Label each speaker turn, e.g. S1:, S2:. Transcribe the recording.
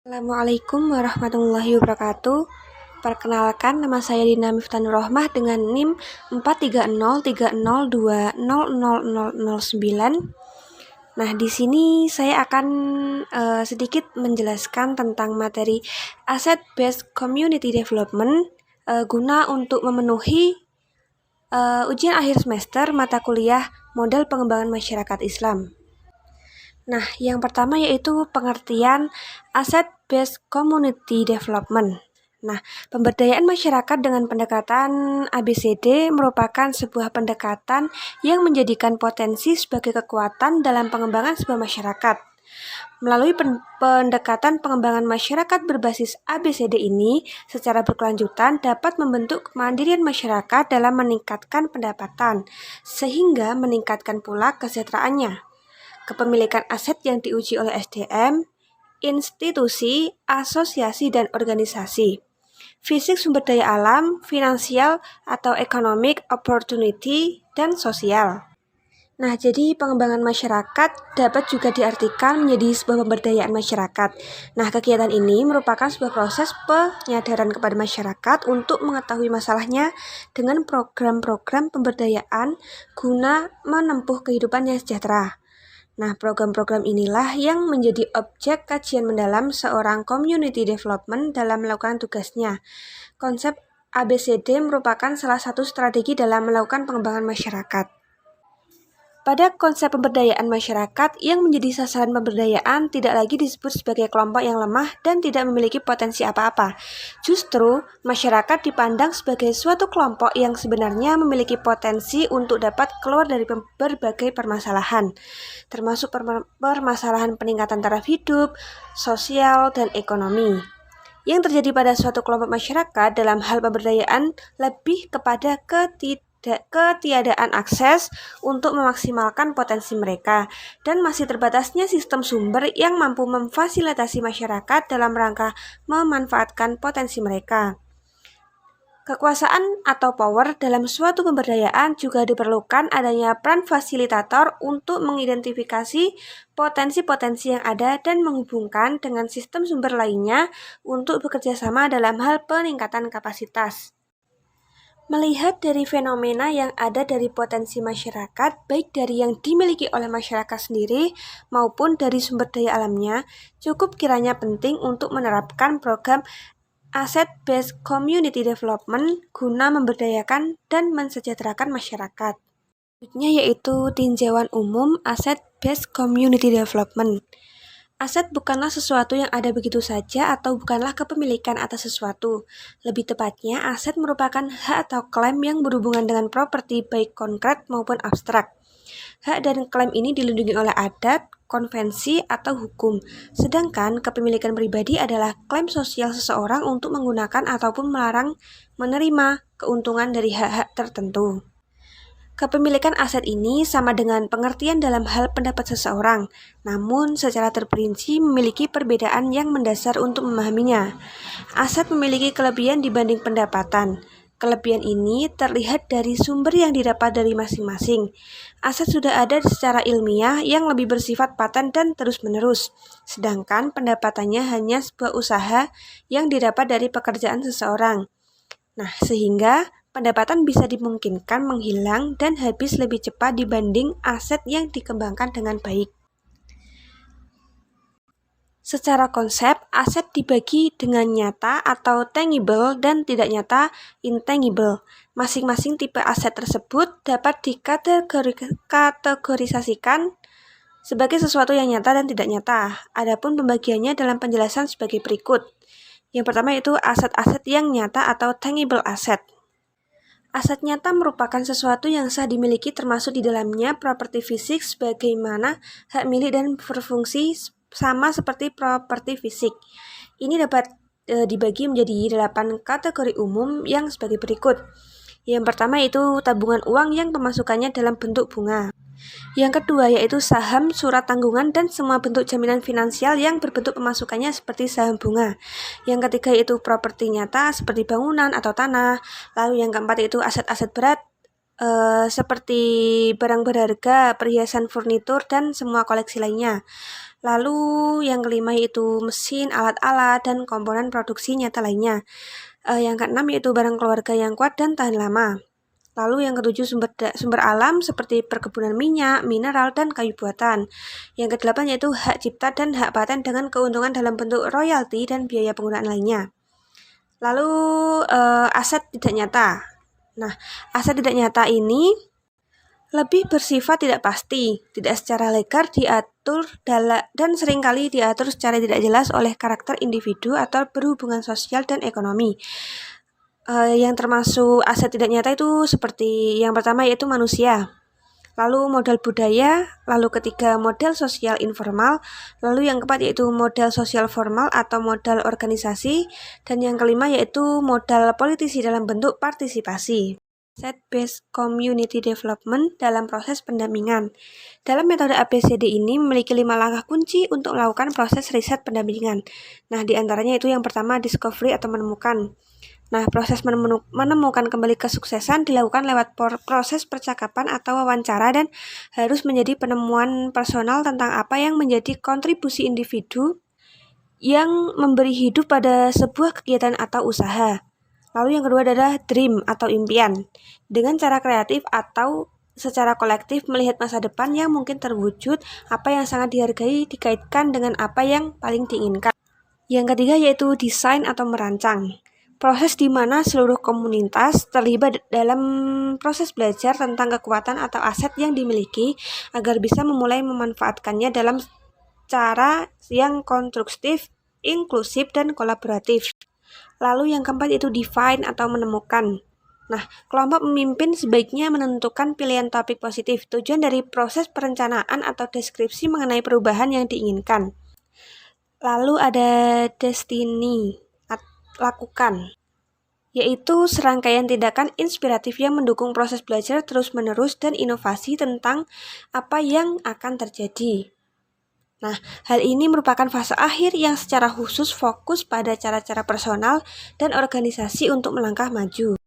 S1: Assalamualaikum warahmatullahi wabarakatuh. Perkenalkan, nama saya Dina Miftanur Rohmah dengan NIM 43030200009. Nah, di sini saya akan sedikit menjelaskan tentang materi Asset Based Community Development guna untuk memenuhi ujian akhir semester mata kuliah Model Pengembangan Masyarakat Islam. Nah, yang pertama yaitu pengertian Asset-Based Community Development. Nah, pemberdayaan masyarakat dengan pendekatan ABCD merupakan sebuah pendekatan yang menjadikan potensi sebagai kekuatan dalam pengembangan sebuah masyarakat. Melalui pendekatan pengembangan masyarakat berbasis ABCD ini, secara berkelanjutan dapat membentuk kemandirian masyarakat dalam meningkatkan pendapatan, sehingga meningkatkan pula kesejahteraannya. Kepemilikan aset yang diuji oleh SDM, institusi, asosiasi, dan organisasi. Fisik sumber daya alam, finansial atau economic opportunity, dan sosial. Nah, jadi pengembangan masyarakat dapat juga diartikan menjadi sebuah pemberdayaan masyarakat. Nah, kegiatan ini merupakan sebuah proses penyadaran kepada masyarakat untuk mengetahui masalahnya dengan program-program pemberdayaan guna menempuh kehidupan yang sejahtera. Nah, program-program inilah yang menjadi objek kajian mendalam seorang community development dalam melakukan tugasnya. Konsep ABCD merupakan salah satu strategi dalam melakukan pengembangan masyarakat. Pada konsep pemberdayaan masyarakat, yang menjadi sasaran pemberdayaan tidak lagi disebut sebagai kelompok yang lemah dan tidak memiliki potensi apa-apa. Justru, masyarakat dipandang sebagai suatu kelompok yang sebenarnya memiliki potensi untuk dapat keluar dari berbagai permasalahan, termasuk permasalahan peningkatan taraf hidup, sosial, dan ekonomi. Yang terjadi pada suatu kelompok masyarakat dalam hal pemberdayaan lebih kepada ketiadaan akses untuk memaksimalkan potensi mereka, dan masih terbatasnya sistem sumber yang mampu memfasilitasi masyarakat dalam rangka memanfaatkan potensi mereka. Kekuasaan atau power dalam suatu pemberdayaan juga diperlukan adanya peran fasilitator untuk mengidentifikasi potensi-potensi yang ada dan menghubungkan dengan sistem sumber lainnya untuk bekerja sama dalam hal peningkatan kapasitas. Melihat dari fenomena yang ada dari potensi masyarakat, baik dari yang dimiliki oleh masyarakat sendiri maupun dari sumber daya alamnya, cukup kiranya penting untuk menerapkan program Asset-Based Community Development guna memberdayakan dan mensejahterakan masyarakat. Selanjutnya yaitu tinjauan umum Asset-Based Community Development. Aset bukanlah sesuatu yang ada begitu saja atau bukanlah kepemilikan atas sesuatu. Lebih tepatnya, aset merupakan hak atau klaim yang berhubungan dengan properti baik konkret maupun abstrak. Hak dan klaim ini dilindungi oleh adat, konvensi, atau hukum. Sedangkan kepemilikan pribadi adalah klaim sosial seseorang untuk menggunakan ataupun melarang menerima keuntungan dari hak-hak tertentu. Kepemilikan aset ini sama dengan pengertian dalam hal pendapat seseorang, namun secara terperinci memiliki perbedaan yang mendasar untuk memahaminya. Aset memiliki kelebihan dibanding pendapatan. Kelebihan ini terlihat dari sumber yang didapat dari masing-masing. Aset sudah ada secara ilmiah yang lebih bersifat paten dan terus-menerus, sedangkan pendapatannya hanya sebuah usaha yang didapat dari pekerjaan seseorang. Nah, sehingga pendapatan bisa dimungkinkan menghilang dan habis lebih cepat dibanding aset yang dikembangkan dengan baik. Secara konsep, aset dibagi dengan nyata atau tangible dan tidak nyata intangible. Masing-masing tipe aset tersebut dapat dikategorisasikan sebagai sesuatu yang nyata dan tidak nyata. Adapun pembagiannya dalam penjelasan sebagai berikut. Yang pertama yaitu aset-aset yang nyata atau tangible asset. Aset nyata merupakan sesuatu yang sah dimiliki termasuk di dalamnya properti fisik sebagaimana hak milik dan berfungsi sama seperti properti fisik. Ini dapat dibagi menjadi 8 kategori umum yang sebagai berikut. Yang pertama yaitu tabungan uang yang pemasukannya dalam bentuk bunga. Yang kedua yaitu saham, surat tanggungan, dan semua bentuk jaminan finansial yang berbentuk pemasukannya seperti saham bunga. Yang ketiga yaitu properti nyata seperti bangunan atau tanah. Lalu yang keempat yaitu aset-aset berat seperti barang berharga, perhiasan, furnitur, dan semua koleksi lainnya. Lalu yang kelima yaitu mesin, alat-alat, dan komponen produksi nyata lainnya. Yang keenam yaitu barang keluarga yang kuat dan tahan lama. Lalu yang ketujuh sumber alam seperti perkebunan minyak, mineral, dan kayu buatan. Yang kedelapan yaitu hak cipta dan hak paten dengan keuntungan dalam bentuk royalti dan biaya penggunaan lainnya. Lalu aset tidak nyata. Nah, aset tidak nyata ini lebih bersifat tidak pasti, tidak secara legal diatur dan seringkali diatur secara tidak jelas oleh karakter individu atau berhubungan sosial dan ekonomi. Yang termasuk aset tidak nyata itu seperti yang pertama yaitu manusia, lalu modal budaya, lalu ketiga modal sosial informal, lalu yang keempat yaitu modal sosial formal atau modal organisasi, dan yang kelima yaitu modal politisi dalam bentuk partisipasi. Asset-based community development dalam proses pendampingan. Dalam metode ABCD ini memiliki 5 langkah kunci untuk melakukan proses riset pendampingan. Nah, diantaranya itu yang pertama discovery atau menemukan. Nah, proses menemukan kembali kesuksesan dilakukan lewat proses percakapan atau wawancara dan harus menjadi penemuan personal tentang apa yang menjadi kontribusi individu yang memberi hidup pada sebuah kegiatan atau usaha. Lalu yang kedua adalah dream atau impian. Dengan cara kreatif atau secara kolektif melihat masa depan yang mungkin terwujud, apa yang sangat dihargai dikaitkan dengan apa yang paling diinginkan. Yang ketiga yaitu desain atau merancang. Proses di mana seluruh komunitas terlibat dalam proses belajar tentang kekuatan atau aset yang dimiliki agar bisa memulai memanfaatkannya dalam cara yang konstruktif, inklusif, dan kolaboratif. Lalu yang keempat itu define atau menemukan. Nah, kelompok pemimpin sebaiknya menentukan pilihan topik positif, tujuan dari proses perencanaan atau deskripsi mengenai perubahan yang diinginkan. Lalu ada destiny, lakukan, yaitu serangkaian tindakan inspiratif yang mendukung proses belajar terus-menerus dan inovasi tentang apa yang akan terjadi. Nah, hal ini merupakan fase akhir yang secara khusus fokus pada cara-cara personal dan organisasi untuk melangkah maju.